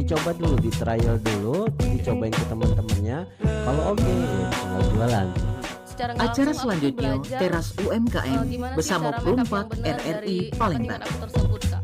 dicoba dulu, di trial dulu, dicobain ke teman-temannya. Kalau oke, ya tinggal jualan. Secara nggak Acara langsung aku selanjutnya belajar Teras UMKM gimana sih bersama cara Pro makeup 4 yang benar RRI dari Palembang. cutting makeup tersebut, Kak.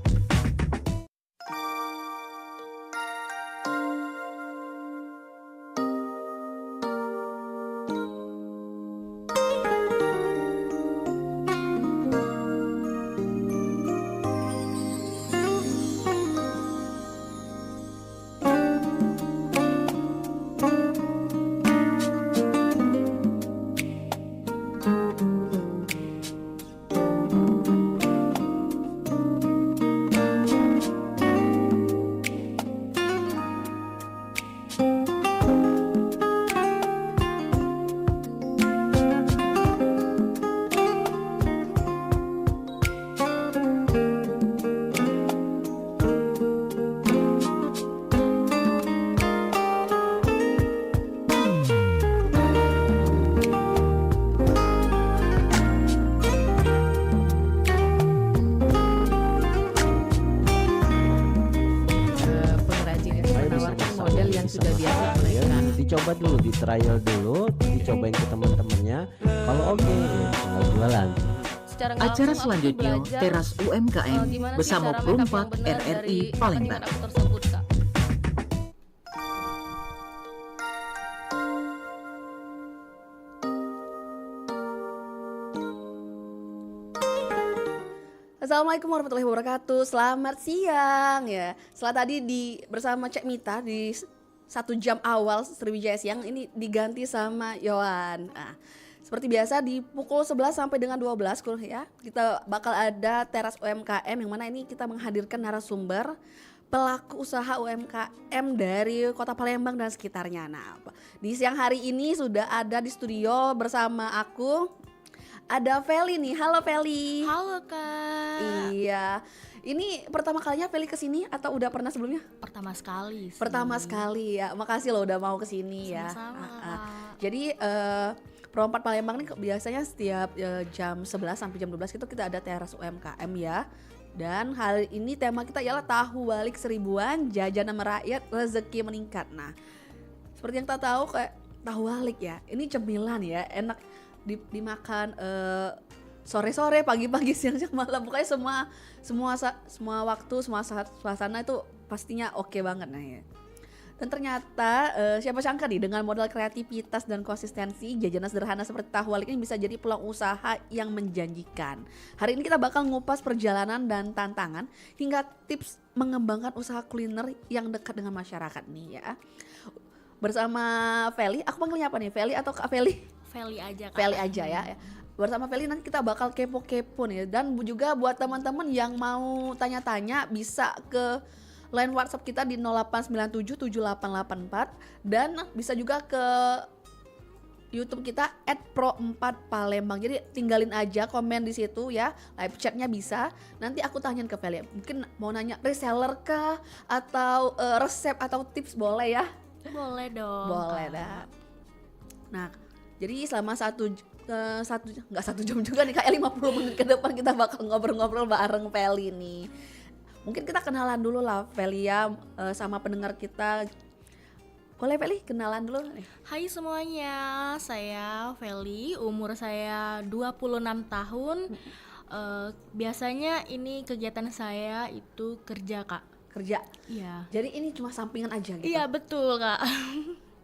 Pengrajin itu Saya menawarkan bersama model saya, yang bersama sudah biasa saya. mereka. Dicoba dulu, di trial dulu, dicobain ke teman-temannya. Kalau oke, ya tinggal jualan. Secara nggak Acara langsung aku selanjutnya belajar Teras UMKM gimana sih bersama cara Pro makeup 4 yang benar RRI dari cutting Palembang. makeup tersebut, Kak. Assalamualaikum warahmatullahi wabarakatuh. Selamat siang ya. Setelah tadi bersama Cek Mita di 1 jam awal Sriwijaya Siang, ini diganti sama Yohan. Nah, seperti biasa di pukul 11 sampai dengan 12 ya, kita bakal ada Teras UMKM yang mana ini kita menghadirkan narasumber pelaku usaha UMKM dari Kota Palembang dan sekitarnya. Nah, di siang hari ini sudah ada di studio bersama aku. Ada Feli nih, halo Feli. Halo Kak. Iya, ini pertama kalinya Feli kesini atau udah pernah sebelumnya? Pertama sekali sih. Pertama sekali ya, makasih loh udah mau kesini ya. Sama-sama, Kak. Jadi Pro 4 Palembang nih biasanya setiap jam 11 sampai jam 12 itu kita ada teras UMKM ya. Dan hari ini tema kita ialah tahu balik seribuan, jajan sama rakyat, rezeki meningkat. Nah, seperti yang kita tahu kayak tahu balik ya, ini cemilan ya, enak dimakan sore-sore, pagi-pagi, siang-siang, malam, pokoknya semua waktu, semua suasana itu pastinya oke banget nah ya. Dan ternyata siapa sangka nih dengan modal kreativitas dan konsistensi, jajanan sederhana seperti tahu balik ini bisa jadi peluang usaha yang menjanjikan. Hari ini kita bakal ngupas perjalanan dan tantangan hingga tips mengembangkan usaha kuliner yang dekat dengan masyarakat nih ya. Bersama Feli, aku panggilnya apa nih? Feli atau Kak Feli? Feli aja Kak. Feli aja ya. Bersama Feli nanti kita bakal kepo-kepo nih. Dan juga buat teman-teman yang mau tanya-tanya bisa ke line WhatsApp kita di 08977884 dan bisa juga ke YouTube kita @pro4palembang. Jadi tinggalin aja komen di situ ya, live chatnya bisa. Nanti aku tanyain ke Feli. Mungkin mau nanya reseller kah atau resep atau tips boleh ya? Boleh dong. Boleh Kak. dah. Nah, jadi selama nggak 1 jam juga nih, kayak 50 menit ke depan kita bakal ngobrol-ngobrol bareng Feli nih. Mungkin kita kenalan dulu lah Feli ya, sama pendengar kita. Boleh Feli kenalan dulu nih. Hai semuanya, saya Feli, umur saya 26 tahun. Biasanya ini kegiatan saya itu kerja Kak. Kerja. Iya. Jadi ini cuma sampingan aja gitu. Iya betul Kak.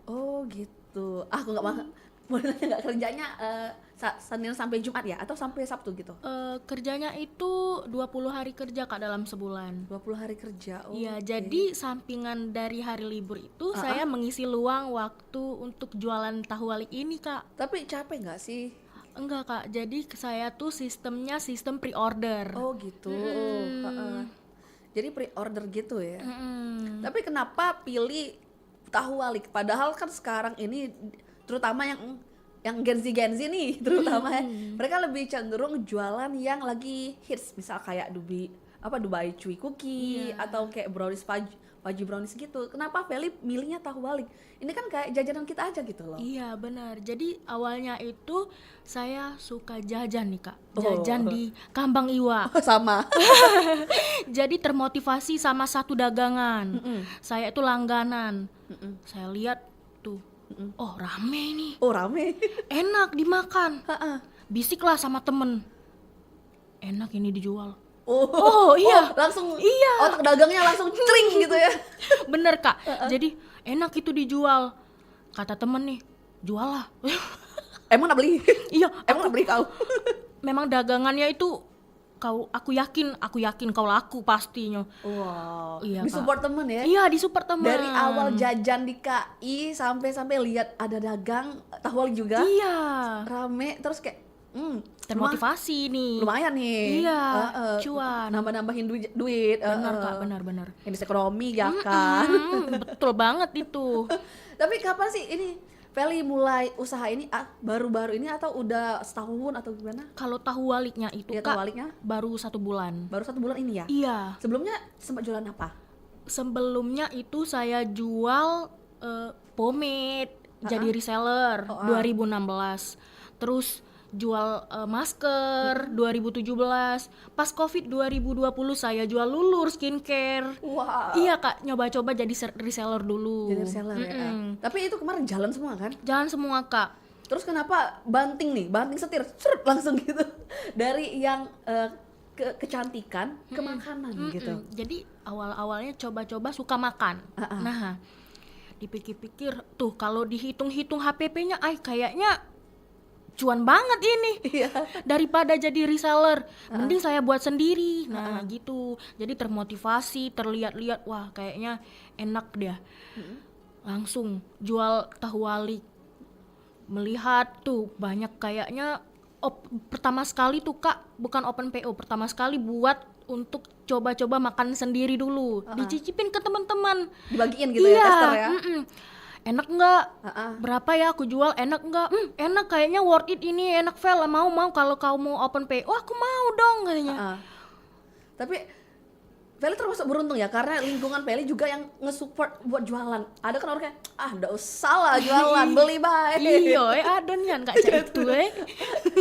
Oh gitu. Aku nggak mau. Boleh nanya nggak kerjanya Senin sampai Jumat ya atau sampai Sabtu gitu? Kerjanya itu 20 hari kerja Kak dalam sebulan. 20 hari kerja. Oh, Iya, oke. jadi sampingan dari hari libur itu saya mengisi luang waktu untuk jualan tahu balik ini Kak. Tapi capek nggak sih? Enggak Kak, jadi saya tuh sistemnya sistem pre-order. Oh gitu. Heeh. Jadi pre-order gitu ya. Mm-mm. Tapi kenapa pilih tahu balik? Padahal kan sekarang ini terutama yang Gen Z nih terutama ya, mereka lebih cenderung jualan yang lagi hits, misal kayak apa Dubai Chewy Cookie atau kayak brownies fudgy brownies gitu. Kenapa Feli milihnya tahu walik? Ini kan kayak jajanan kita aja gitu loh. Iya benar. Jadi awalnya itu saya suka jajan nih Kak. Oh. Jajan di Kambang Iwa. Sama. Jadi termotivasi sama satu dagangan. Saya itu langganan. Saya lihat tuh, oh rame nih, Oh rame. enak dimakan. Heeh. Bisiklah sama temen, enak ini dijual. Oh iya. langsung Iya. otak dagangnya langsung cering gitu ya. Bener Kak. Jadi enak itu dijual. Kata temen nih, jual lah. Emang nak beli? Iya, Emang nak beli kau? memang dagangannya itu aku yakin kau laku pastinya. Wow. Iya, Disupport temen ya. Iya, disupport teman. Dari awal jajan di KI sampai lihat ada dagang tahu walik juga. Iya. Rame terus kayak Termotivasi nih. lumayan nih. Iya, Heeh. cuan. Nambah-nambahin duit. Benar heeh. Kak, benar. Indeks ekonomi ya kan. Betul banget itu. Tapi kapan sih ini Feli mulai usaha ini baru-baru ini atau udah setahun atau gimana? Kalau tahu waliknya itu Iya, Kak, tahu waliknya? baru 1 bulan. Baru 1 bulan ini ya? Iya. Sebelumnya sempat jualan apa? Sebelumnya itu saya jual pomade, jadi reseller 2016. Terus jual masker 2017. Pas Covid 2020 saya jual Lulur skincare. Wow. Iya Kak, nyoba-coba jadi reseller dulu. Jadi reseller ya. Tapi itu kemarin jalan semua kan? Jangan semua Kak. Terus kenapa banting setir seret langsung gitu dari yang kecantikan ke makanan gitu. Jadi awal-awalnya coba-coba suka makan. Nah, dipikir-pikir tuh kalau dihitung-hitung HPP-nya kayaknya cuan banget ini. Daripada jadi reseller, mending saya buat sendiri. Nah, gitu. Jadi termotivasi, terlihat-lihat, wah kayaknya enak dia. Langsung jual tahu walik. Melihat tuh banyak kayaknya pertama sekali tuh Kak, bukan open PO, pertama sekali buat untuk coba-coba makan sendiri dulu. Dicicipin ke teman-teman. Dibagiin gitu ya tester ya. Enak nggak? Berapa ya aku jual? Enak nggak? Enak, kayaknya worth it ini, enak Vel, mau kalau kau mau open PO aku mau dong katanya. Tapi Feli termasuk beruntung ya karena lingkungan Feli juga yang nge-support buat jualan. Ada kan orang kayak nggak usah lah jualan, beli baik. Iya, ada nih Kak Cak itu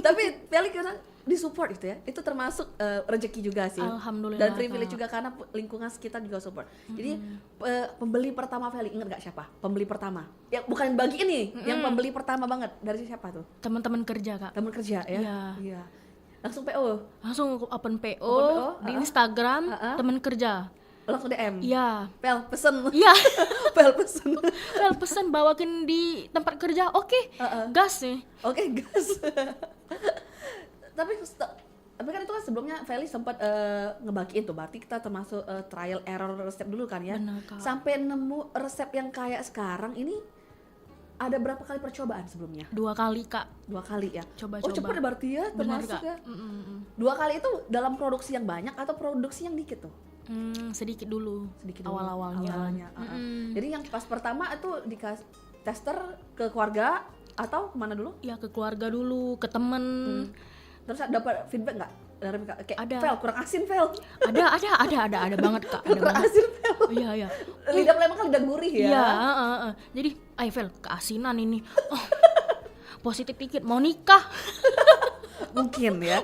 Tapi Feli kira disupport itu ya, itu termasuk rezeki juga sih. Alhamdulillah, Dan privilege juga karena lingkungan sekitar juga support. Jadi pembeli pertama Feli ingat gak siapa? Pembeli pertama. Ya bukan bagi ini, yang pembeli pertama banget dari siapa tuh? Teman-teman kerja Kak. Teman kerja ya. Iya. Langsung PO. Langsung open PO, Open PO, di Instagram teman kerja. Langsung DM. Iya. Pel pesen. Iya. Pel pesen. Well, pesan bawakin di tempat kerja. Oke. Gas nih. Oke, gas. Tapi kan itu kan sebelumnya Feli sempat ngebagiin tuh, berarti kita termasuk trial error resep dulu kan ya. Benar, Kak. Sampai nemu resep yang kayak sekarang ini ada berapa kali percobaan sebelumnya? 2 kali Kak. 2 kali ya. Coba-coba. Oh cepet ya berarti ya, Benar termasuk Kak. ya. 2 kali itu dalam produksi yang banyak atau produksi yang dikit tuh? Sedikit dulu. Sedikit dulu, Awal-awalnya. Jadi yang pas pertama itu dikasih tester ke keluarga atau kemana dulu? Ya ke keluarga dulu, ke temen. Terus dapat feedback nggak dari kayak Ada. Vel kurang asin Vel, Ada banget Kak. Ada kurang banget. asin Vel. Iya. Lidah Palembang kan lidah gurih ya. Iya, jadi Vel, keasinan ini. Oh, positif dikit, mau nikah. Mungkin ya.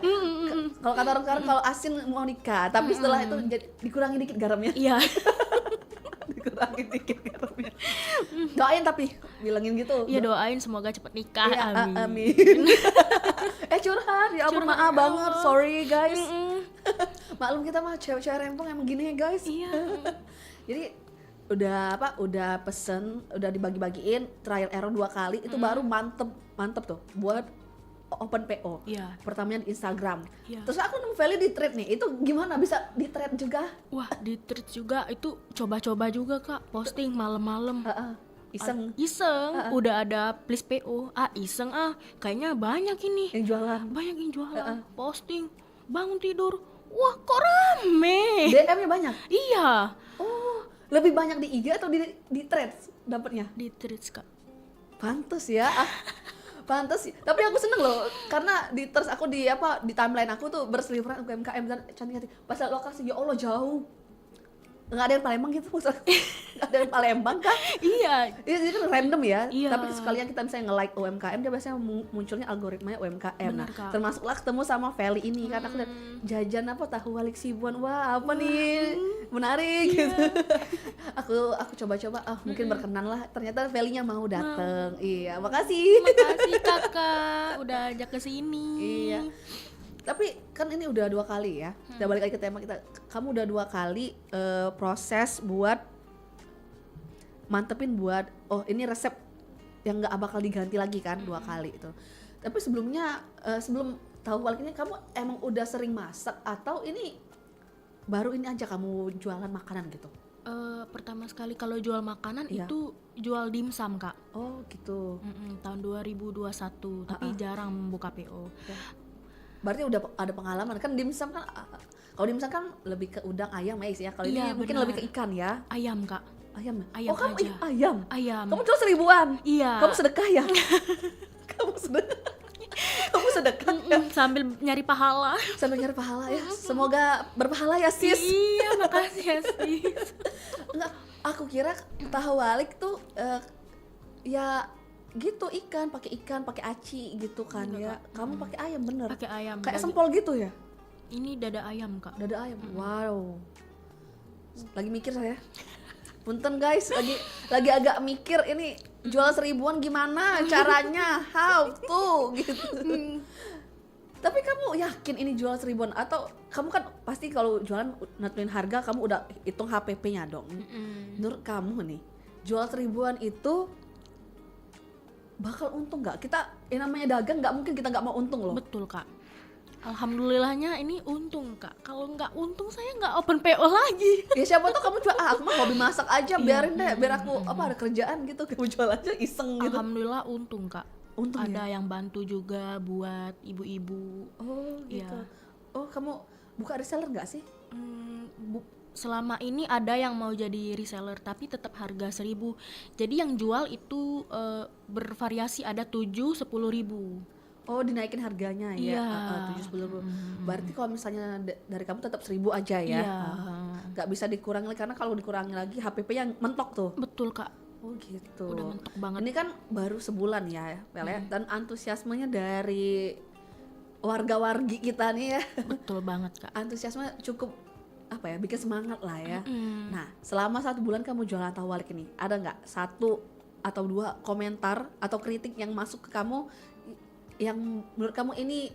Kalau kata orang sekarang kalau asin mau nikah, tapi setelah itu dikurangi dikit garamnya. Iya. Dikurangi dikit garamnya. Doain tapi bilangin gitu. Iya, doain semoga cepet nikah. Iya, Amin. amin. Curhat, ya ampun Curhat, maaf ya banget, Allah. sorry guys. Maklum kita mah cewek-cewek rempong emang gini ya guys. Iya. Jadi udah pesen, udah dibagi-bagiin trial error 2 kali itu baru mantep tuh buat open PO. Iya. Pertamanya di Instagram. Iya. Terus aku nemu Feli di thread nih. Itu gimana bisa di thread juga? Wah, di treat juga itu coba-coba juga Kak, posting malam-malam. Iseng Iseng, udah ada please PO. Iseng kayaknya banyak ini. yang jualan. Banyak yang jualan, posting, bangun tidur. Wah, kok rame. DM-nya banyak. Iya, Oh, lebih banyak di IG atau di threads dapatnya? di treat Kak. Pantes ya. Pantes sih. Tapi aku seneng loh karena terus aku di timeline aku tuh berseliweran UMKM dan cantik-cantik. Pas liat lokasi ya Allah jauh. Nggak ada yang Palembang gitu maksudnya. Nggak ada yang Palembang kan? Iya. Itu kan random ya. Iya. Tapi sekalian kita misalnya nge-like UMKM dia biasanya munculnya algoritmanya UMKM. Bener, Nah, Kak. termasuklah ketemu sama Feli ini kan aku lihat jajan tahu walik Sibuan. Wah, apa nih? Menarik gitu. aku coba-coba mungkin berkenan lah. Ternyata Felinya mau dateng. Iya, makasih. Makasih kakak udah ajak ke sini. Iya. Tapi kan ini udah 2 kali ya. Kita balik lagi ke tema kita. Kamu udah 2 kali proses buat mantepin buat ini resep yang nggak bakal diganti lagi kan 2 kali itu. Tapi sebelumnya sebelum tahu walik ini kamu emang udah sering masak atau ini baru ini aja kamu jualan makanan gitu? Pertama sekali kalau jual makanan Iya. itu jual dimsum kak. Oh gitu. Tahun 2021 tapi jarang buka PO. Berarti udah ada pengalaman kan dimsum kan kalau dimsum kan lebih ke udang ayam mais ya. Kalau Iya, ini mungkin benar. lebih ke ikan ya. Ayam kak. Ayam. Ayam Oh kamu aja. ayam. Ayam. Kamu jual 1000-an. Iya. Kamu sedekah ya? Kamu sedekah. Kamu sedekah ya? Sambil nyari pahala. Sambil nyari pahala ya. Semoga berpahala ya sis. Iya makasih ya sis. Enggak, aku kira tahu walik tuh ya gitu ikan, pakai aci gitu kan ya. Kamu pakai ayam bener. Pakai ayam. Kayak sempol gitu ya. Ini dada ayam kak. Dada ayam. Wow. Lagi mikir saya. Punten guys, lagi agak mikir ini jual 1000-an gimana caranya, how to gitu. Tapi kamu yakin ini jual 1000-an atau kamu kan pasti kalau jualan nentuin harga kamu udah hitung HPP-nya dong. Menurut kamu nih, jual 1000-an itu bakal untung nggak? Kita yang namanya dagang nggak mungkin kita nggak mau untung loh. Betul kak. Alhamdulillahnya ini untung kak. Kalau nggak untung saya nggak open PO lagi. Ya siapa tuh kamu jual aku mah hobi masak aja, biarin deh biar aku ada kerjaan gitu, kamu jual aja iseng gitu. Alhamdulillah untung kak. Untung Ada ya? yang bantu juga buat ibu-ibu. Oh gitu. Iya. Oh kamu buka reseller nggak sih? Selama ini ada yang mau jadi reseller tapi tetap harga 1000. Jadi yang jual itu bervariasi, ada 7, 10 ribu. Oh dinaikin harganya ya? Iya. 7-10 ribu. Berarti kalau misalnya dari kamu tetap 1000 aja ya? Iya. Nggak bisa dikurangi lagi karena kalau dikurangi lagi HPP-nya mentok tuh. Betul kak. Oh gitu. Udah mentok banget. Ini kan baru sebulan ya, Pel ya. Dan antusiasmenya dari warga-wargi kita nih ya. Betul banget kak. Antusiasme cukup bikin semangat lah ya. Nah selama 1 bulan kamu jualan tahu walik ini, ada nggak 1 atau 2 komentar atau kritik yang masuk ke kamu yang menurut kamu ini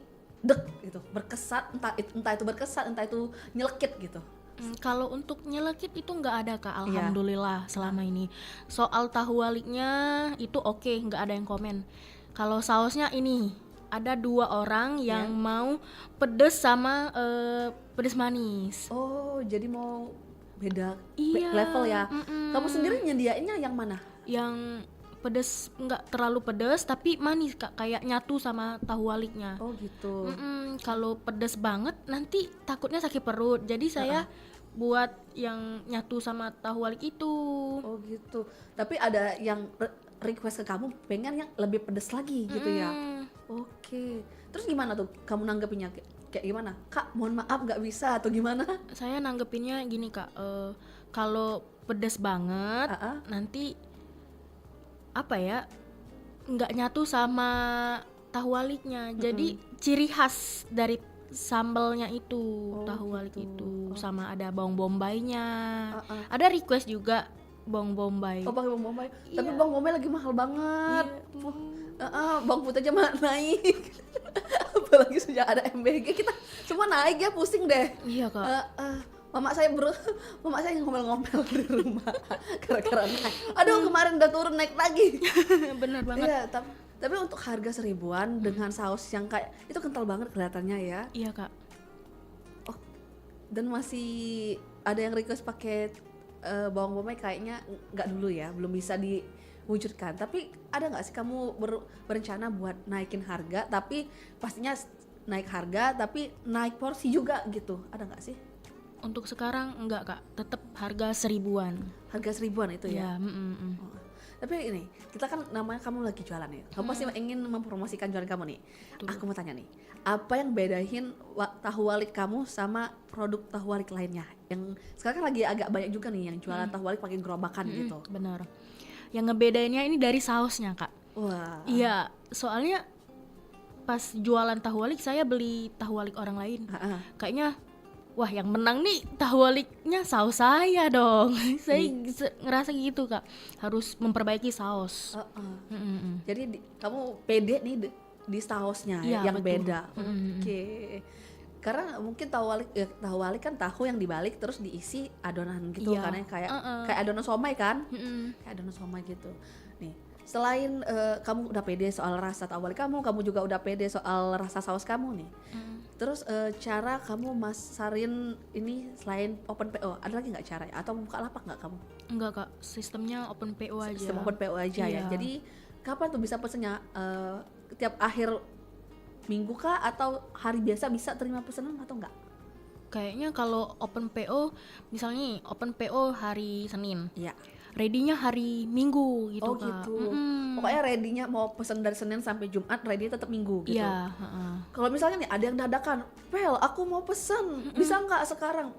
gitu, berkesan, entah itu berkesan, entah itu nyelekit gitu? Kalau untuk nyelekit itu nggak ada kak, Iya. alhamdulillah selama ini. Soal tahu waliknya itu oke, nggak ada yang komen. Kalau sausnya ini ada 2 orang yang mau pedes sama pedes manis. Oh jadi mau beda Iya. level ya. Kamu sendiri nyediainnya yang mana? Yang pedes, nggak terlalu pedes tapi manis kak, kayak nyatu sama tahu waliknya. Oh gitu. Kalau pedes banget nanti takutnya sakit perut, jadi saya buat yang nyatu sama tahu walik itu. Oh gitu. Tapi ada yang request ke kamu pengen yang lebih pedes lagi gitu ya? Oke. Terus gimana tuh kamu nanggepinnya? Kayak gimana? Kak mohon maaf nggak bisa atau gimana? Saya nanggepinnya gini kak, kalau pedes banget nanti nggak nyatu sama tahu waliknya. Jadi ciri khas dari sambalnya itu tahu walik itu sama ada bawang bombaynya. Ada request juga bawang bombay. Oh pakai bawang bombay. Iya. Tapi bawang bombay lagi mahal banget. Bawang putih aja mah naik. Apalagi sejak ada MBG kita semua naik ya, pusing deh. Iya kak. Mama saya ngomel-ngomel di rumah gara-gara naik. Aduh kemarin udah turun naik lagi. Bener banget. Iya, tapi untuk harga 1000-an dengan saus yang kayak itu kental banget kelihatannya ya. Iya kak. Oh, dan masih ada yang request pakai bawang bombay, kayaknya nggak dulu ya, belum bisa diwujudkan. Tapi ada nggak sih kamu berencana buat naikin harga, tapi pastinya naik harga tapi naik porsi juga gitu, ada nggak sih? Untuk sekarang enggak kak, tetap harga 1000-an. Harga 1000-an itu ya. Iya. Oh. Tapi ini, kita kan namanya kamu lagi jualan nih. Kamu pasti ingin mempromosikan jualan kamu nih. Aku mau tanya nih, apa yang bedain tahu walik kamu sama produk tahu walik lainnya? Yang sekarang kan lagi agak banyak juga nih yang jualan tahu walik pakai gerobakan gitu. Benar. Yang ngebedainnya ini dari sausnya, Kak. Wah. Iya, soalnya pas jualan tahu walik saya beli tahu walik orang lain. Kayaknya wah yang menang nih tahu waliknya saus saya dong. Saya ngerasa gitu, Kak. Harus memperbaiki saus. Jadi kamu pede nih di sausnya Iya, yang betul. beda. Oke. Karena mungkin tahu walik kan tahu yang dibalik terus diisi adonan gitu Iya. kan ya, kayak adonan somai kan? Kayak adonan somai gitu. Nih, selain kamu udah pede soal rasa tahu walik kamu juga udah pede soal rasa saus kamu nih. Terus cara kamu masarin ini selain open PO, ada lagi nggak cara atau buka lapak nggak kamu? Enggak, Kak. Sistemnya open PO aja. Sistem open PO aja ya. Iya. Jadi kapan tuh bisa pesennya? Tiap akhir minggu kah atau hari biasa bisa terima pesanan atau enggak? Kayaknya kalau open PO, misalnya nih, open PO hari Senin, Iya. ready-nya hari Minggu gitu, Oh Kak. gitu. Pokoknya ready-nya mau pesen dari Senin sampai Jumat, ready tetap Minggu gitu. Iya, Kalau misalnya nih ada yang dadakan, Pel, aku mau pesen, bisa nggak sekarang?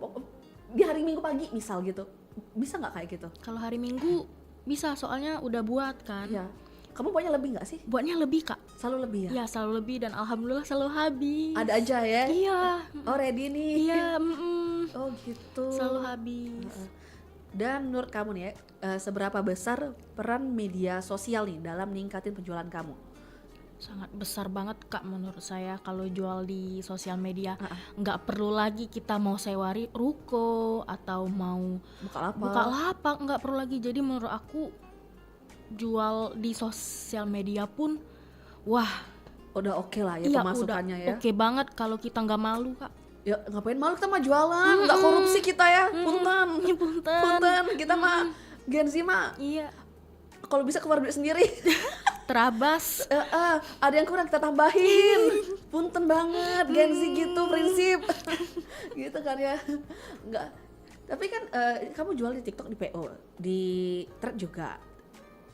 Di hari Minggu pagi misal gitu, bisa nggak kayak gitu? Kalau hari Minggu bisa, soalnya udah buat kan. Iya. Kamu punya lebih nggak sih? Buatnya lebih, Kak. Selalu lebih ya? Ya, selalu lebih dan alhamdulillah selalu habis. Ada aja ya? Iya. Oh ready nih? Iya, Oh gitu. selalu habis. Dan menurut kamu nih ya, seberapa besar peran media sosial nih dalam meningkatin penjualan kamu? Sangat besar banget, Kak, menurut saya kalau jual di sosial media. Nggak perlu lagi kita mau sewa ruko atau mau buka lapak, nggak perlu lagi. Jadi menurut aku jual di sosial media pun wah, Udah oke lah ya iya pemasukannya udah ya. oke banget kalau kita nggak malu, Kak. Ya ngapain malu kita mah jualan, nggak korupsi kita ya. Punten. Punten, kita mah Gen Z mah Iya, kalau bisa keluar duit sendiri. terabas. Ada yang kurang kita tambahin. Punten banget Gen Z gitu prinsip. Gitu kan ya. Enggak. Tapi kan kamu jual di TikTok, di PO, di Thread juga.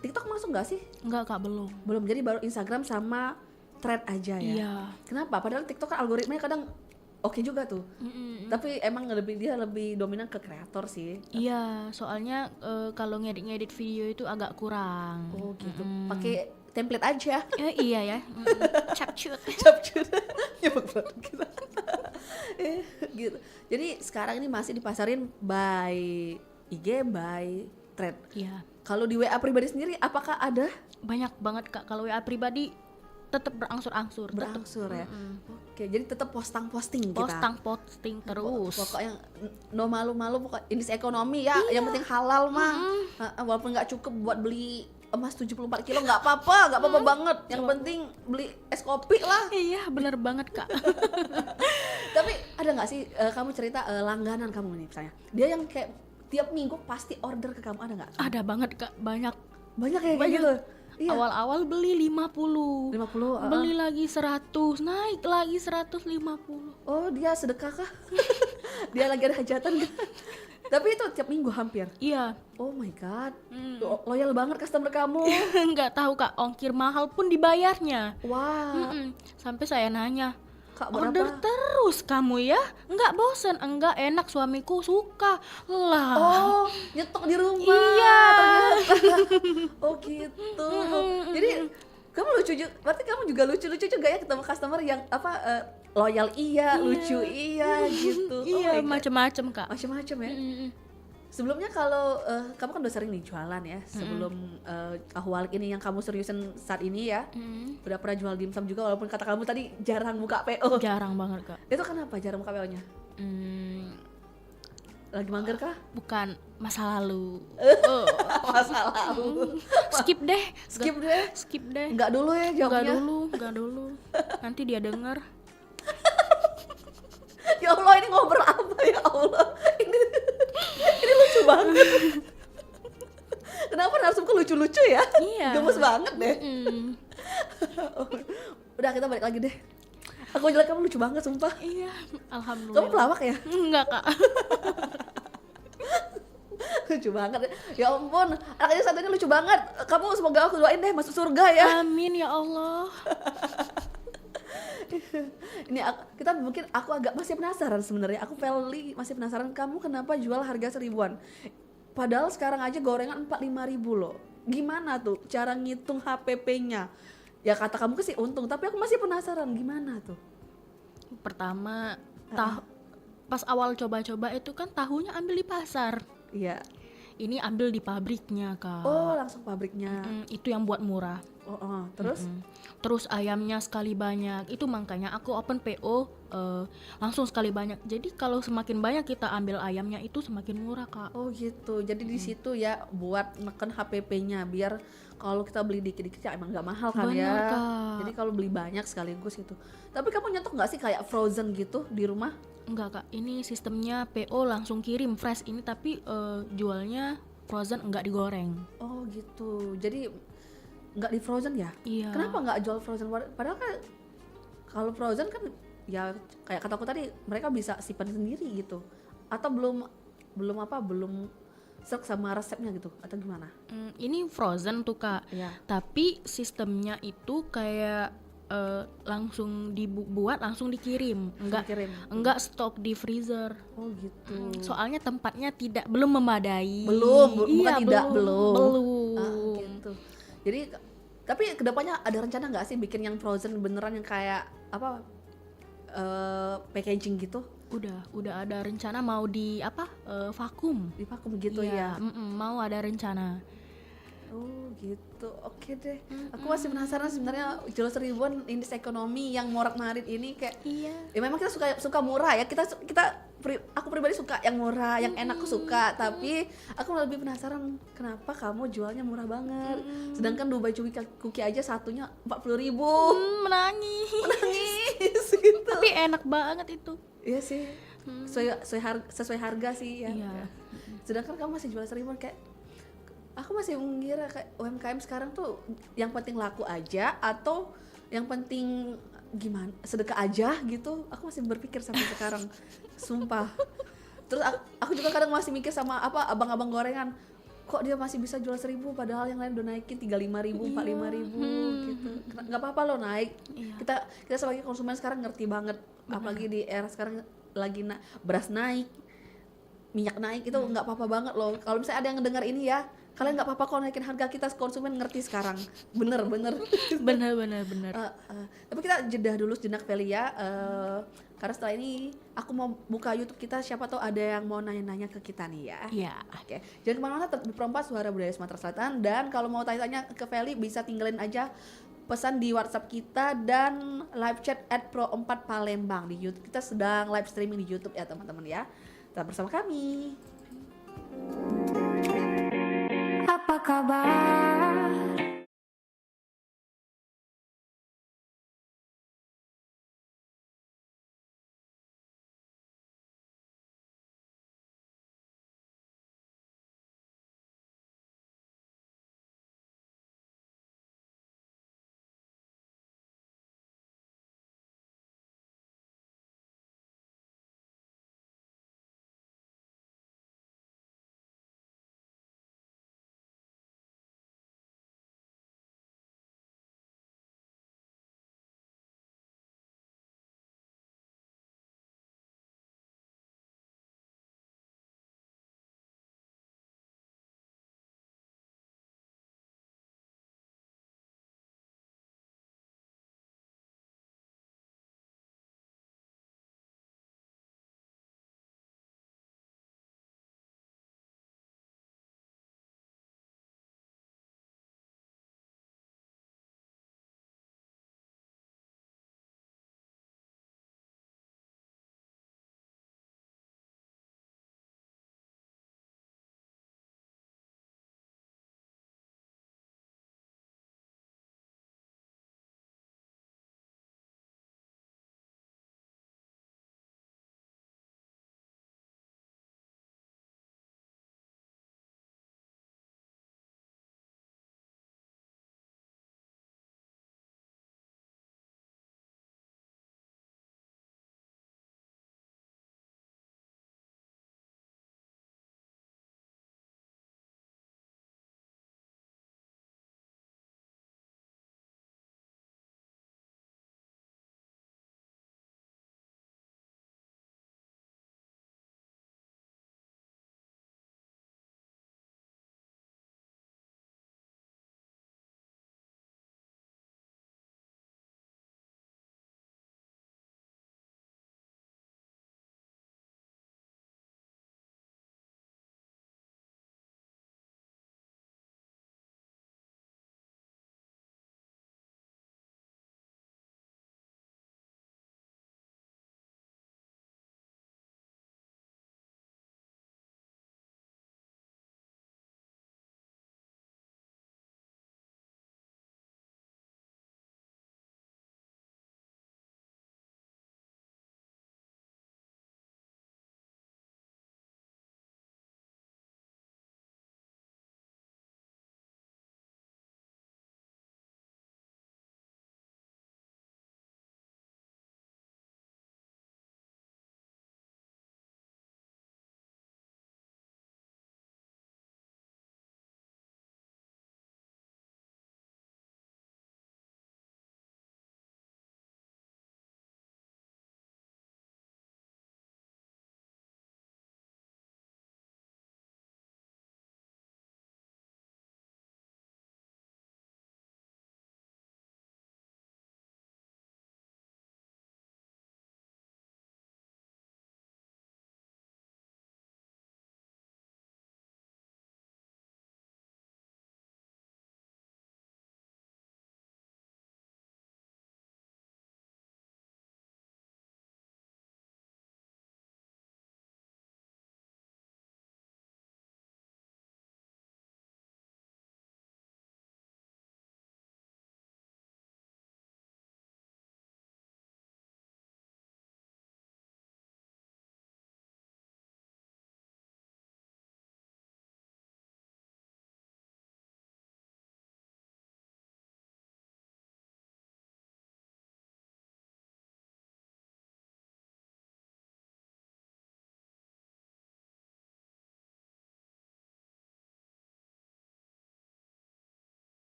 TikTok masuk nggak sih? Enggak, Kak, belum. Belum, jadi baru Instagram sama Thread aja ya. Iya. Kenapa? Padahal TikTok kan algoritmanya kadang oke juga tuh. Tapi emang dia lebih dominan ke kreator sih. Iya, soalnya kalau ngedit video itu agak kurang. Oh gitu. Pakai template aja. Iya ya. Capcut. Capcut. Nyebut produk kita. Gitu. Jadi sekarang ini masih dipasarin by IG, by Thread. Iya. Kalau di WA pribadi sendiri apakah ada? Banyak banget, Kak. Kalau WA pribadi tetap berangsur-angsur. Berangsur ya. Oke, jadi tetap posting kita. Posting terus. Pokoknya no malu-malu, pokoknya indeks ekonomi ya, yang penting halal mah. Walaupun nggak cukup buat beli emas 74 kilo nggak apa-apa banget. Yang penting beli es kopi lah. Iya, bener banget, Kak. Tapi ada nggak sih kamu cerita langganan kamu nih misalnya, dia yang kayak tiap minggu pasti order ke kamu, ada nggak? Ada banget, Kak. Banyak Kayak Banyak. gitu. Iya. Awal-awal beli 50. 50. Beli lagi 100, naik lagi 150. Oh, dia sedekah kah? Dia lagi ada hajatan kan? Tapi itu tiap minggu hampir. Iya. Oh my god. Loyal banget customer kamu. Nggak tahu, Kak, ongkir mahal pun dibayarnya. Wah. Sampai saya nanya, Kak, order berapa? terus kamu ya? Nggak bosan? Enggak, enak, suamiku suka. Lah. Oh, nyetok di rumah. Iya. Ternyata. Oh gitu. Jadi kamu lucu juga. Berarti kamu juga lucu-lucu juga ya ketemu customer yang apa loyal iya, lucu iya gitu. Iya, Oh my God. macem-macem, Kak. Macem-macem ya. Sebelumnya kalau kamu kan udah sering nih jualan ya, sebelum ahwalik ini yang kamu seriusin saat ini ya, udah pernah jual dimsum juga walaupun kata kamu tadi jarang buka PO. Jarang banget, Kak. Itu kenapa jarang buka PO-nya? Lagi mager kah? Bukan, masa lalu. Masa lalu. Skip deh. Skip deh. Skip deh. Enggak dulu ya jawabnya. Enggak dulu. Nanti dia denger. Ya Allah, ini ngobrol apa ya Allah? Ini lucu banget. Kenapa narsumku lucu-lucu ya? Iya. Gemes banget deh. Udah, kita balik lagi deh. Aku jelek, kamu lucu banget sumpah. Iya, Kamu alhamdulillah. pelawak ya? Enggak, Kak. Lucu banget. Ya ampun, anaknya satunya lucu banget. Kamu semoga aku doain deh masuk surga ya. Amin ya Allah. Ini kita mungkin aku agak masih penasaran sebenarnya. Aku Feli masih penasaran kamu kenapa jual harga 1.000-an. Padahal sekarang aja gorengan 4-5 ribu loh. Gimana tuh cara ngitung HPP-nya? Ya kata kamu sih untung, tapi aku masih penasaran gimana tuh. Pertama, pas awal coba-coba itu kan tahunya ambil di pasar. Iya. Ini ambil di pabriknya, Kak. Oh, langsung pabriknya. Itu yang buat murah. Terus? Terus ayamnya sekali banyak. Itu makanya aku open PO langsung sekali banyak. Jadi kalau semakin banyak kita ambil ayamnya itu semakin murah, Kak. Oh gitu. Jadi di situ ya buat neken HPP-nya biar kalau kita beli dikit-dikit ya emang nggak mahal kan. Benar, ya. Kak. Jadi kalau beli banyak sekaligus gitu. Tapi kamu nyetok nggak sih kayak frozen gitu di rumah? Enggak, Kak. Ini sistemnya PO langsung kirim fresh ini, tapi jualnya frozen, enggak digoreng. Oh gitu. Jadi nggak di frozen ya? Iya. Kenapa nggak jual frozen? Padahal kan kalau frozen kan ya kayak kataku tadi mereka bisa simpan sendiri gitu. Atau belum serk sama resepnya gitu atau gimana? Ini frozen tuh, Kak. Iya. Tapi sistemnya itu kayak langsung dibuat langsung dikirim, enggak stok di freezer. Oh gitu. Soalnya tempatnya belum memadai. Bukan Iya, tidak belum. belum. Gitu. Jadi tapi kedepannya ada rencana nggak sih bikin yang frozen beneran yang kayak apa packaging gitu Udah ada rencana mau vakum. di vakum gitu Iya, ya? mau ada rencana. Oh gitu, oke deh. Aku masih penasaran sebenarnya jual 1.000-an indeks ekonomi yang morat-marit ini kayak. Iya. Ya memang kita suka murah ya. Aku pribadi suka yang murah, yang enak aku suka. Tapi aku lebih penasaran kenapa kamu jualnya murah banget. Sedangkan Dubai Cookie aja satunya 40.000. Menangis. Gitu. Tapi enak banget itu. Iya sih. Sesuai harga sih ya. Iya. Sedangkan kamu masih jual 1.000-an kayak. Aku masih mengira kayak UMKM sekarang tuh yang penting laku aja atau yang penting gimana sedekah aja gitu. Aku masih berpikir sampai sekarang, sumpah. Terus aku juga kadang masih mikir sama abang-abang gorengan, kok dia masih bisa jual 1.000 padahal yang lain udah naikin 35.000, 45.000 gitu. Nggak apa-apa loh naik. Iya. Kita sebagai konsumen sekarang ngerti banget, apalagi di era sekarang lagi beras naik, minyak naik, itu nggak apa-apa banget loh. Kalau misalnya ada yang ngedengar ini ya, kalian nggak apa-apa kalau naikin harga, kita konsumen ngerti sekarang. Bener. benar. Tapi kita jeda dulu sejenak Feli ya, karena setelah ini aku mau buka YouTube kita, siapa tahu ada yang mau nanya-nanya ke kita nih ya. Iya. Oke, jangan kemana-mana, tetap di Pro4 Suara Budaya Sumatera Selatan. Dan kalau mau tanya-tanya ke Feli bisa tinggalin aja pesan di WhatsApp kita dan live chat @pro4 Palembang di YouTube. Kita sedang live streaming di YouTube ya teman-teman ya. Tetap bersama kami. Apa kabar?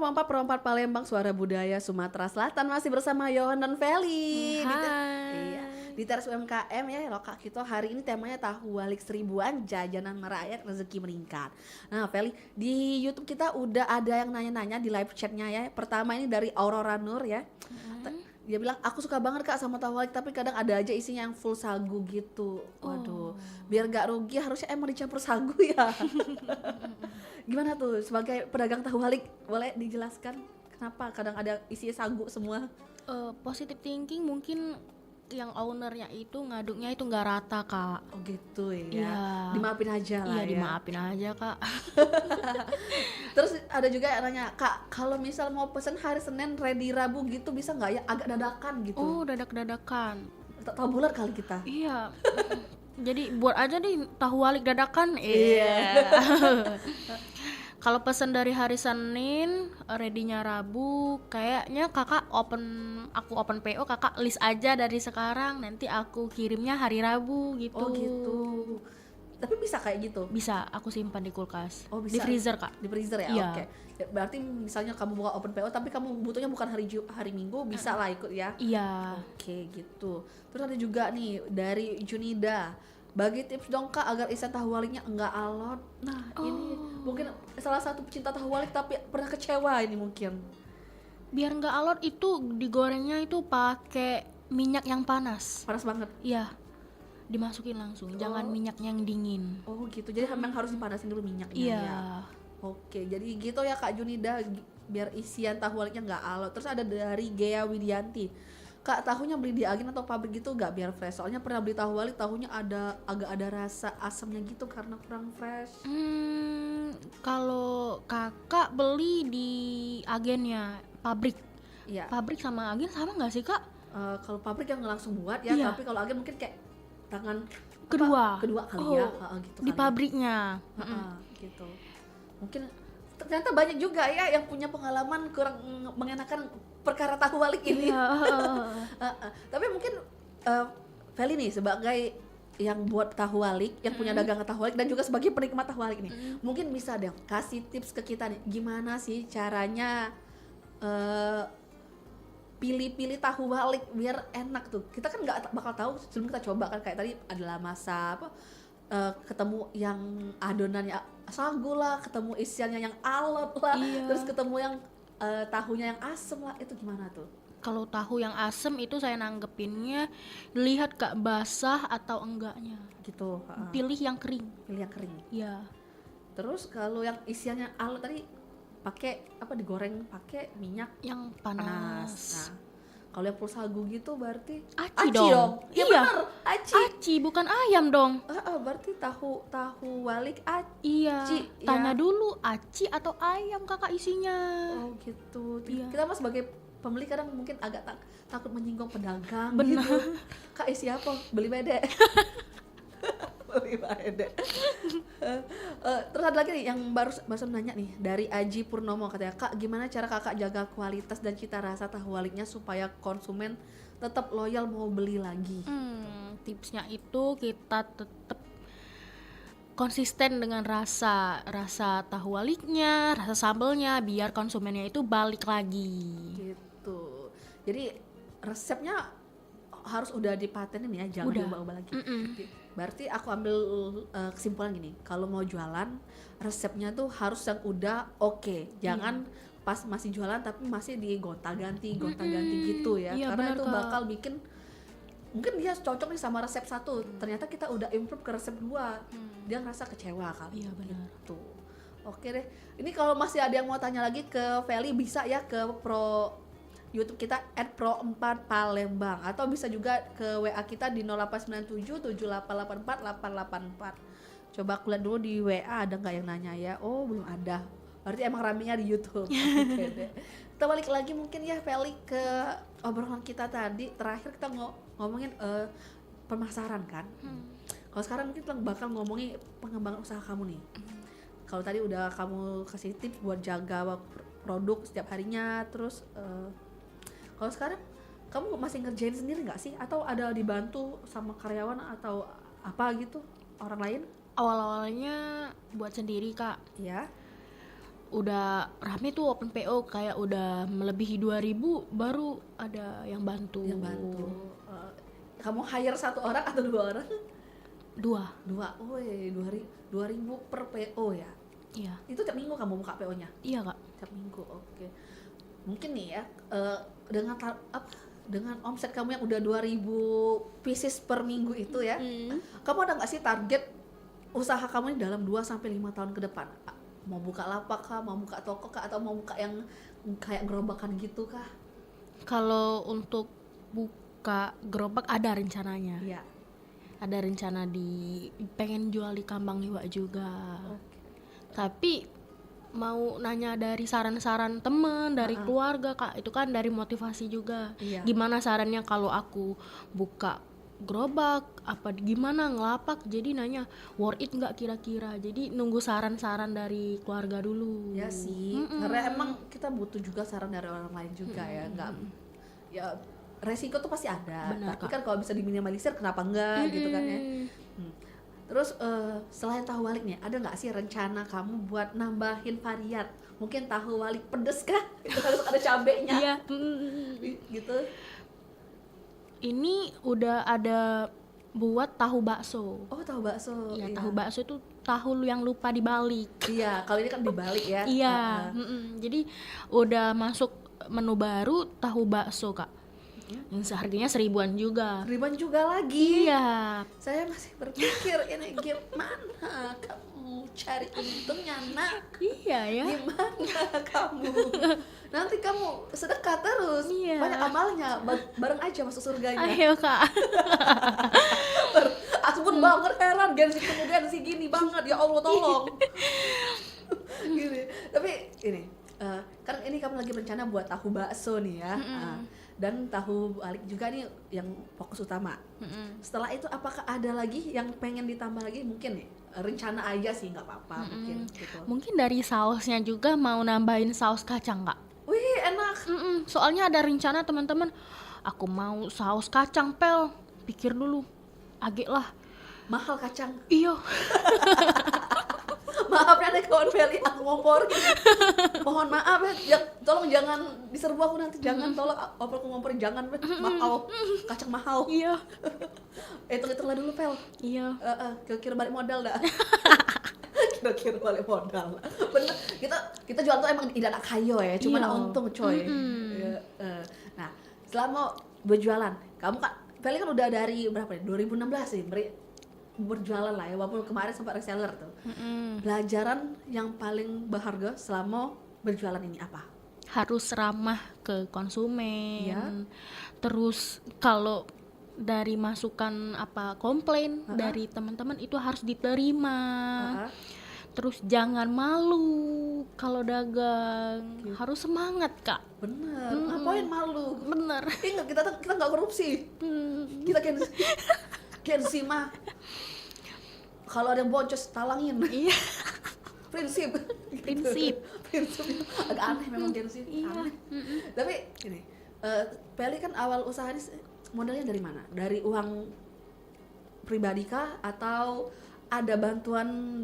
105,4 Perompat Palembang, Suara Budaya Sumatera Selatan. Masih bersama Yohan dan Feli. Iya, di teras UMKM ya, Lokak Kito. Hari ini temanya tahu walik seribuan, jajanan merakyat, rezeki meningkat. Nah Feli, di YouTube kita udah ada yang nanya-nanya di live chatnya ya. Pertama ini dari Aurora Nur ya. Dia bilang, aku suka banget Kak sama tahu walik, tapi kadang ada aja isinya yang full sagu gitu. Waduh, biar gak rugi harusnya emang dicampur sagu ya. Gimana tuh sebagai pedagang tahu walik, boleh dijelaskan kenapa kadang ada isinya sagu semua? Positive thinking mungkin yang ownernya itu ngaduknya itu nggak rata Kak. Oh gitu ya. Iya. Dimaafin aja lah Iya ya. dimaafin aja Kak. Terus ada juga yang nanya, Kak, kalau misal mau pesen hari Senin ready Rabu gitu bisa nggak ya, agak dadakan gitu? Oh dadak-dadakan. Tahu bulat kali kita. Iya. Jadi buat aja deh tahu walik dadakan. Iya. Kalau pesan dari hari Senin, ready-nya Rabu, kayaknya aku open PO, kakak list aja dari sekarang, nanti aku kirimnya hari Rabu gitu. Oh gitu. Tapi bisa kayak gitu? Bisa, aku simpan di kulkas. Oh, Di bisa. freezer Kak. Di freezer ya? Iya. Oke. Ya, berarti misalnya kamu buka open PO tapi kamu butuhnya bukan hari Minggu, bisa lah ikut ya? Iya. Oke gitu. Terus ada juga nih dari Junida, bagi tips dong Kak agar isian tahu waliknya enggak alot. Nah ini mungkin salah satu pecinta tahu walik tapi pernah kecewa ini mungkin. Biar nggak alot itu digorengnya itu pakai minyak yang panas. Panas banget. Iya. Dimasukin langsung, jangan minyak yang dingin. Oh gitu, jadi memang harus dipanasin dulu minyaknya Iya. ya. Oke, jadi gitu ya Kak Junida, biar isian tahu waliknya nggak alot. Terus ada dari Gea Widianti, Kak, tahunya beli di agen atau pabrik gitu nggak biar fresh? Soalnya pernah beli tahu walik, tahunya agak ada rasa asamnya gitu karena kurang fresh. Kalau kakak beli di agennya pabrik. Iya. Pabrik sama agen sama nggak sih Kak? Kalau pabrik yang langsung buat ya, Iya. tapi kalau agen mungkin kayak tangan Kedua. kedua kali Oh, ya, gitu di kali. pabriknya. Gitu. Mungkin ternyata banyak juga ya yang punya pengalaman kurang mengenakan perkara tahu walik ini. Iya. Tapi mungkin Feli nih sebagai yang buat tahu walik, yang punya dagangan tahu walik dan juga sebagai penikmat tahu walik nih, mungkin bisa dong kasih tips ke kita nih, gimana sih caranya pilih-pilih tahu walik biar enak tuh. Kita kan nggak bakal tahu sebelum kita coba kan, kayak tadi adalah masa apa, ketemu yang adonannya sagu lah, ketemu isiannya yang alot lah, Iya. terus ketemu yang tahunya yang asem lah, itu gimana tuh? Kalau tahu yang asem itu saya nanggepinnya lihat Kak basah atau enggaknya. Gitu. Pilih yang kering. Pilih yang kering. Iya. Terus kalau yang isiannya alot tadi pakai apa, digoreng pakai minyak Yang panas. panas. Nah, kalau yang full sagu gitu berarti Aci dong. Ya Iya. bener, aci. Aci bukan ayam dong. Berarti tahu walik aci. Iya. ya. Tanya dulu aci atau ayam kakak isinya. Oh gitu. Iya. Kita mah sebagai pembeli kadang mungkin agak takut menyinggung pedagang Bener. gitu. Kak isi apa? Beli bedek. Beli bedek. Terus ada lagi nih yang baru nanya nih dari Aji Purnomo, katanya, Kak gimana cara kakak jaga kualitas dan cita rasa tahu waliknya supaya konsumen tetap loyal mau beli lagi? Tipsnya itu kita tetap konsisten dengan rasa tahu waliknya, rasa sambelnya, biar konsumennya itu balik lagi. Gitu. Jadi resepnya harus udah dipatenin ya, jangan Udah. diubah-ubah lagi. Berarti aku ambil kesimpulan gini, kalau mau jualan resepnya tuh harus yang udah oke. Jangan pas masih jualan tapi masih digonta-ganti gitu ya. Iya, Karena benar, itu Kak. bakal bikin mungkin dia cocok nih sama resep 1, ternyata kita udah improve ke resep 2, dia ngerasa kecewa kali. Iya, benar. Gitu. Oke deh, ini kalau masih ada yang mau tanya lagi ke Feli bisa ya ke YouTube kita @pro4 Palembang, atau bisa juga ke WA kita di 08977884 884. Coba aku lihat dulu di WA ada nggak yang nanya ya. Oh belum ada, berarti emang ramenya di YouTube. Oke deh. Kita balik lagi mungkin ya Feli ke obrolan kita tadi. Terakhir kita ngomongin pemasaran kan. Kalau sekarang mungkin kita bakal ngomongin pengembangan usaha kamu nih. Kalau tadi udah kamu kasih tips buat jaga produk setiap harinya, terus kalau sekarang kamu masih ngerjain sendiri nggak sih, atau ada dibantu sama karyawan atau apa gitu, orang lain? Awal-awalnya buat sendiri Kak. Ya. udah rame tuh open PO kayak udah melebihi 2.000 baru ada yang bantu. Yang bantu. Kamu hire 1 orang atau 2 orang? 2. 2. Oh, 2.000 per PO ya. Iya. Itu tiap minggu kamu buka PO-nya? Iya, Kak. Tiap minggu. Oke. Mungkin nih ya, dengan omset kamu yang udah 2.000 pieces per minggu itu ya. Kamu ada nggak sih target usaha kamu ini dalam 2 sampai 5 tahun ke depan? Mau buka lapak kah, mau buka toko kah, atau mau buka yang kayak gerobakan gitu kah? Kalau untuk buka gerobak ada rencananya. Iya. Ada rencana pengen jual di Kambang Hiwa juga. Tapi mau nanya dari saran-saran temen, dari keluarga, Kak. Itu kan dari motivasi juga. Iya. Gimana sarannya kalau aku buka gerobak, apa gimana ngelapak, jadi nanya worth it nggak kira-kira. Jadi nunggu saran-saran dari keluarga dulu. Ya sih, karena emang kita butuh juga saran dari orang lain juga ya, nggak ya resiko tuh pasti ada. Benar, tapi Kak. kan kalau bisa diminimalisir kenapa enggak gitu kan ya. Terus selain tahu walik nih, ada nggak sih rencana kamu buat nambahin varian? Mungkin tahu walik pedes kah? Itu harus ada cabenya. Iya. Gitu. Ini udah ada buat tahu bakso. Oh, tahu bakso. Ya, Iya. tahu bakso itu tahu yang lupa dibalik. Iya, kalau ini kan dibalik ya. Iya, jadi udah masuk menu baru tahu bakso, Kak. Yang seharganya 1.000-an juga. Ribuan juga lagi. Iya. Saya masih berpikir ini gimana kamu cari untungnya, nak? Iya ya. Gimana kamu? Nanti kamu sedekah terus. Iya. Banyak amalnya, bareng aja masuk surganya. Ayo, Kak. Ampun banget, heran Gensi kemudian si gini banget, ya Allah tolong. Gini. Tapi ini kan ini kamu lagi berencana buat tahu bakso nih ya. Dan tahu walik juga nih yang fokus utama. Setelah itu apakah ada lagi yang pengen ditambah lagi? Mungkin nih rencana aja sih, nggak apa-apa mungkin gitu. Mungkin dari sausnya juga mau nambahin saus kacang, Kak. Wih, enak. Soalnya ada rencana teman-teman, aku mau saus kacang, Pel. Pikir dulu. Agak lah. Mahal kacang. Iya. Maaf ya nih kawan Feli, aku ngompor. Mohon maaf ya, tolong jangan diserbu aku nanti, jangan, tolong aku ngomporin, jangan, mahal, kacang mahal. Iya. Hitung-hitunglah dulu Pel. Iya. Kira-kira balik modal dah. Kira-kira balik modal. Bener, kita jual tuh emang tidak nak kayo ya, cuma Iya. nak untung coy. Ya, nah, selama berjualan, kamu kan Feli kan udah dari berapa nih? 2016 sih, berjualan lah ya, walaupun kemarin sempat reseller tuh. Pelajaran yang paling berharga selama berjualan ini apa? Harus ramah ke konsumen. Iya. Terus kalau dari masukan komplain dari teman-teman itu harus diterima. Terus jangan malu kalau dagang. Harus semangat, Kak. Bener, ngapain malu? Bener. Ingat kita nggak korupsi. Kita Kenzi mah kalau ada yang boncos talangin. Iya. Prinsip. Prinsip agak aneh memang Kenzi. Aneh. Tapi ini Peli kan awal usaha ini modalnya dari mana? Dari uang pribadi kah atau ada bantuan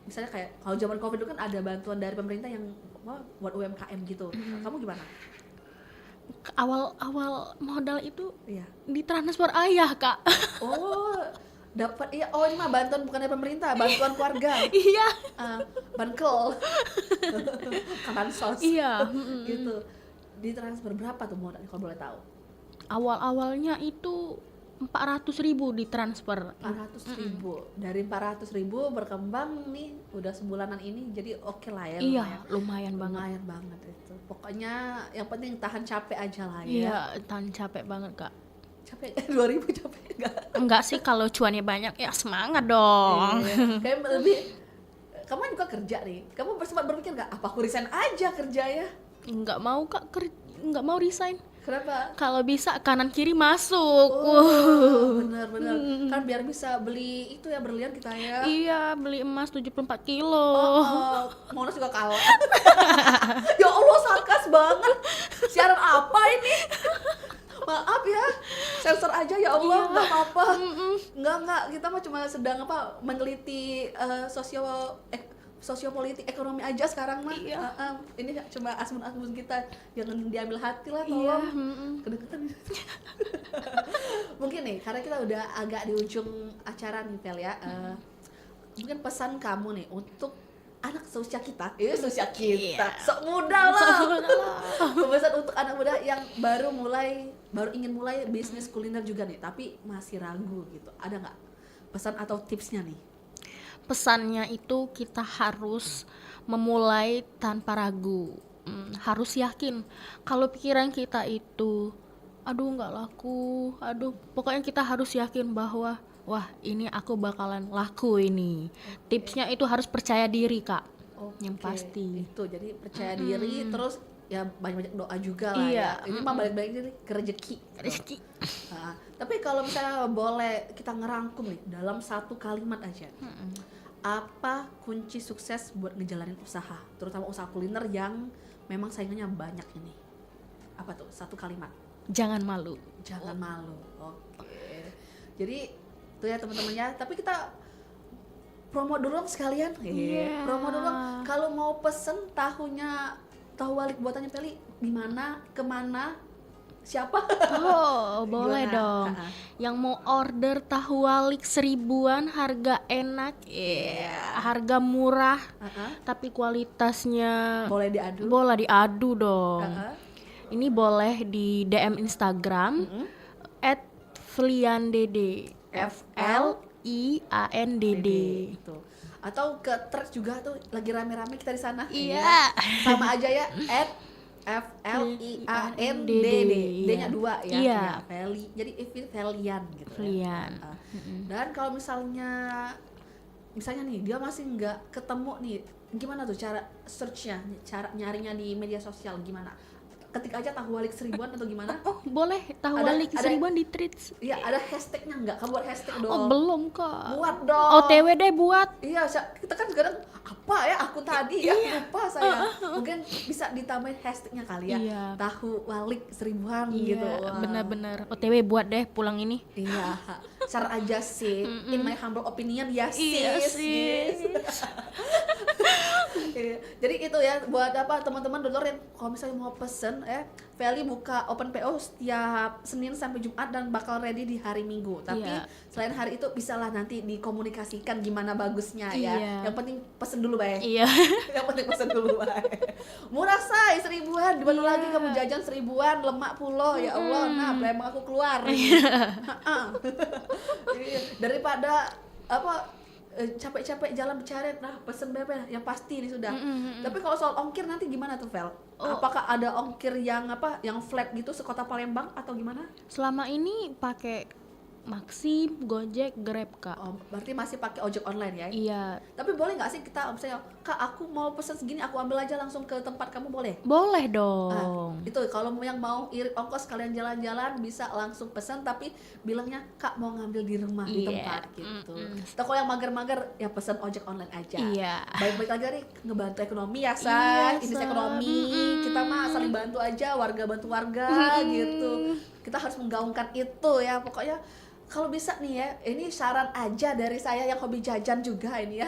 misalnya kayak kalau zaman Covid itu kan ada bantuan dari pemerintah yang buat UMKM gitu. Kamu gimana? Awal modal itu Iya. ditransfer ayah, Kak. Oh, dapat iya. Oh, ini mah bantuan bukan dari pemerintah, bantuan keluarga. Iya. Bankel. Bansos. Iya. Gitu. Ditransfer berapa tuh modal kalau boleh tahu? Awal-awalnya itu 400.000 ditransfer. 400.000. Dari 400.000 berkembang nih udah sebulanan ini, jadi oke lah ya. Iya, lumayan banget. Lumayan banget itu. Pokoknya yang penting tahan capek aja lah ya. Iya, tahan capek banget, Kak. Capek 2.000 capek enggak? Enggak sih, kalau cuannya banyak ya semangat dong. Iya. Kayak lebih kamu juga kerja nih. Kamu sempat berpikir enggak apa aku resign aja kerja ya? Enggak mau, Kak, enggak mau resign. Kenapa? Kalau bisa kanan kiri masuk. Bener-bener kan biar bisa beli itu ya berlian kita ya. Iya, beli emas 74 kilo. Monas juga kalah. Ya Allah, sarkas banget. Siaran apa ini? Maaf ya, sensor aja ya Allah, nggak apa-apa. Nggak, kita mah cuma sedang meneliti sosiopolitik ekonomi aja sekarang mah. Ini cuma asmun-asmun kita, jangan diambil hati lah tolong. Kedekatan. Mungkin nih karena kita udah agak di ujung acara nih Vel ya. Mungkin pesan kamu nih untuk anak seusia kita, seusia kita, sok muda lah. Pesan untuk anak muda yang baru ingin mulai bisnis kuliner juga nih, tapi masih ragu gitu. Ada nggak pesan atau tipsnya nih? Pesannya itu kita harus memulai tanpa ragu. Harus yakin kalau pikiran kita itu aduh nggak laku, pokoknya kita harus yakin bahwa wah ini aku bakalan laku ini. Tipsnya itu harus percaya diri Kak. Yang pasti itu, jadi percaya diri, terus ya banyak-banyak doa juga lah ya. Ini mah balik-balik diri ke rezeki. Nah, tapi kalau misalnya boleh kita ngerangkum nih dalam satu kalimat aja, apa kunci sukses buat ngejalanin usaha, terutama usaha kuliner yang memang saingannya banyak ini? Apa tuh satu kalimat? Jangan malu. Jangan malu. Oke. Jadi tuh ya teman-temannya, tapi kita promo dulu sekalian. Promo dulu. Kalau mau pesen tahu walik buatannya Feli di mana, kemana, siapa? Boleh dong. Yang mau order tahu walik 1000-an, harga enak, harga murah, tapi kualitasnya Boleh diadu. Boleh diadu dong. Ini boleh di DM Instagram @fliandd. FLIANDD. Gitu. Atau ke Threads juga tuh lagi rame-rame kita di sana. Iya. Sama aja ya FLIANDD. D-nya 2 ya. Iya. Feli. Jadi Felian gitu. Felian. Ya. Dan kalau misalnya nih dia masih nggak ketemu nih, gimana tuh cara searchnya, cara nyarinya di media sosial gimana? Ketik aja tahu walik 1000-an atau gimana? Boleh tahu walik 1000-an di Threads. Iya, ada hashtagnya nggak? Kamu buat hashtag dong. Belum Kak. Buat dong. OTW deh buat. Iya, kita kan kadang apa ya akun tadi ya, lupa saya. Mungkin bisa ditambahin hashtagnya kali ya. Iya. Tahu walik 1000-an gitu. Wah. Bener-bener. OTW buat deh pulang ini. Iya, cara aja sih. In my humble opinion, ya Iya, sis. sis. Iya. Jadi itu ya buat apa teman-teman dulur yang kalau misalnya mau pesen Feli buka open PO setiap Senin sampai Jumat dan bakal ready di hari Minggu. Tapi selain hari itu bisalah nanti dikomunikasikan gimana bagusnya ya. Iya. Yang penting pesen dulu bae. Iya. Yang penting pesen dulu bae. Murah say 1000-an, di mana lagi kamu jajan 1000-an lemak pulo ya Allah. Nah, emang aku keluar. Iya. Daripada capek-capek jalan bercari, nah pesen bebek yang pasti ini sudah. Tapi kalau soal ongkir nanti gimana tuh Vel? Apakah ada ongkir yang flat gitu sekota Palembang atau gimana? Selama ini pakai Maxim, Gojek, Grab Kak. Oh, berarti masih pakai ojek online ya? Iya. Tapi boleh nggak sih kita misalnya, Kak aku mau pesen segini, aku ambil aja langsung ke tempat kamu, boleh? Boleh dong. Itu kalau yang mau irit ongkos kalian jalan-jalan bisa langsung pesan, tapi bilangnya Kak mau ngambil di rumah di tempat gitu. Atau kalau yang mager-mager ya pesan ojek online aja. Iya. Baik-baik lagi nih ngebantu ekonomi ya Iya, ini Say. ekonomi. Kita mah saling bantu aja, warga bantu warga gitu. Kita harus menggaungkan itu ya pokoknya. Kalau bisa nih ya, ini saran aja dari saya yang hobi jajan juga ini ya.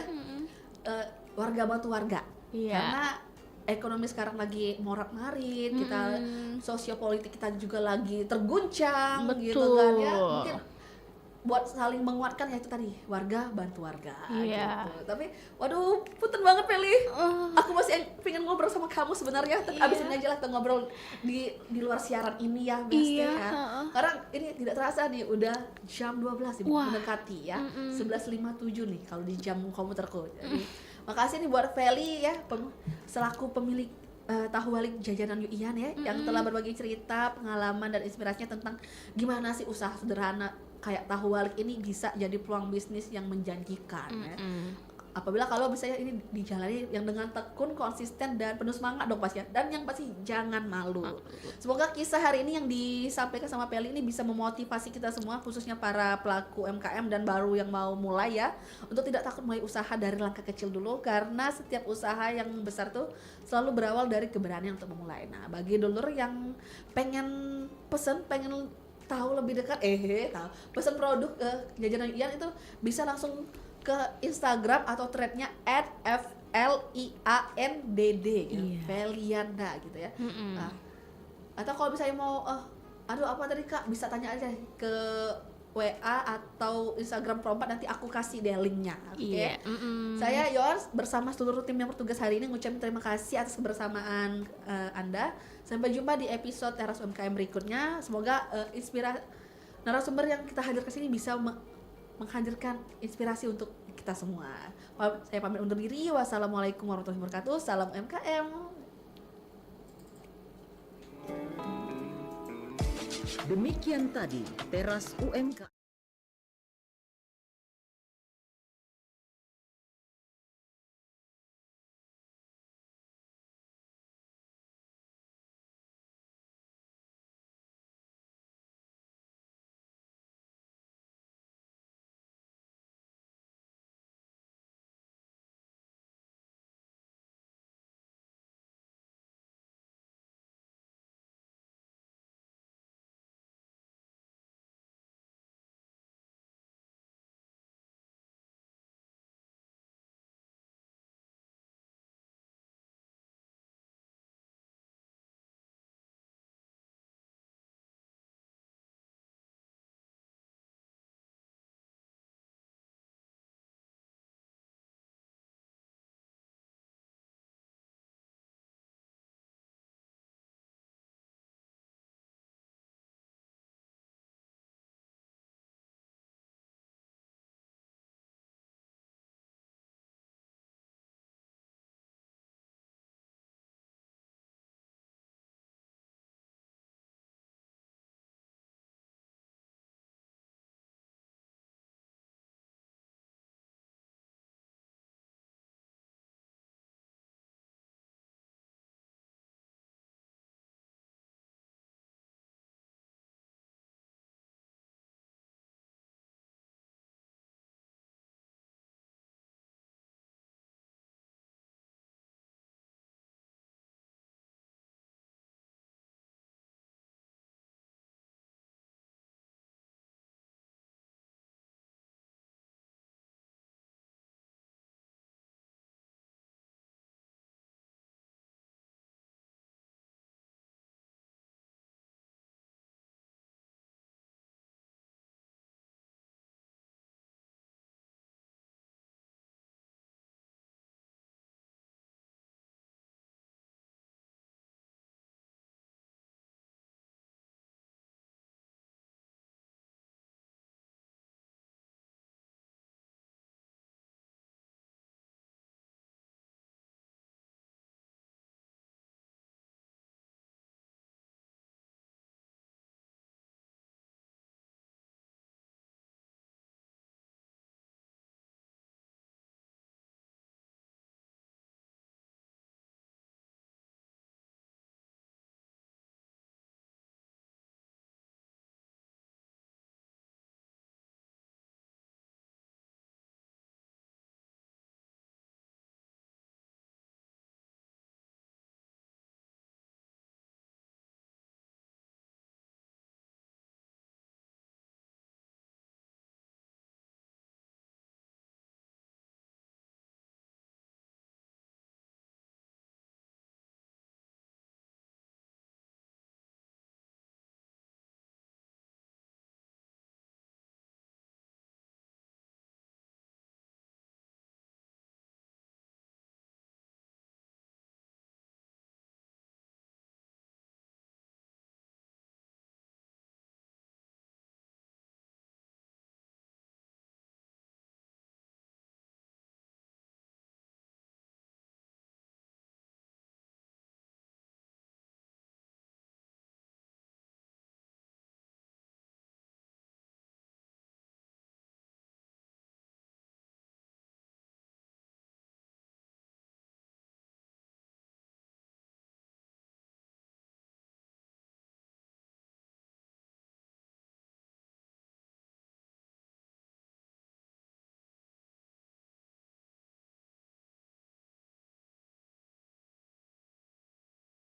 Warga bantu warga. Iya. Karena ekonomi sekarang lagi morat-marit, kita sosiopolitik kita juga lagi terguncang gitu kan ya. Mungkin buat saling menguatkan ya itu tadi, warga bantu warga Iya. gitu. Tapi waduh, punten banget Feli. Aku masih pengen ngobrol sama kamu sebenarnya, tapi abis ini aja lah kita ngobrol di luar siaran ini ya, Besti Iya, ya. Karena ini tidak terasa nih udah jam 12 nih, Wah. mendekati ya. 11.57 nih kalau di jam komputerku. Jadi makasih nih buat Feli ya, selaku pemilik tahu walik jajanan Yuian ya, yang telah berbagi cerita, pengalaman dan inspirasinya tentang gimana sih usaha sederhana kayak tahu walik ini bisa jadi peluang bisnis yang menjanjikan ya. Apabila kalau misalnya ini dijalani yang dengan tekun, konsisten dan penuh semangat dong pasti ya. Dan yang pasti jangan malu. Semoga kisah hari ini yang disampaikan sama Feli ini bisa memotivasi kita semua, khususnya para pelaku UMKM dan baru yang mau mulai ya, untuk tidak takut mulai usaha dari langkah kecil dulu, karena setiap usaha yang besar tuh selalu berawal dari keberanian untuk memulai. Nah, bagi dulur yang pengen pesen, pengen tahu lebih dekat pesan produk jajanan Ian itu bisa langsung ke Instagram atau threadnya @FLIANDD gitu. Iya. Felianda gitu ya. Nah, atau kalau misalnya mau aduh apa tadi Kak, bisa tanya aja ke WA atau Instagram Perompak, nanti aku kasih deh linknya. Oke. Iya. Saya Yours bersama seluruh tim yang bertugas hari ini ngucapin terima kasih atas kebersamaan Anda. Sampai jumpa di episode Teras UMKM berikutnya. Semoga narasumber yang kita hadirkan sini bisa menghadirkan inspirasi untuk kita semua. Saya pamit undur diri. Wassalamualaikum warahmatullahi wabarakatuh. Salam UMKM. Demikian tadi Teras UMKM.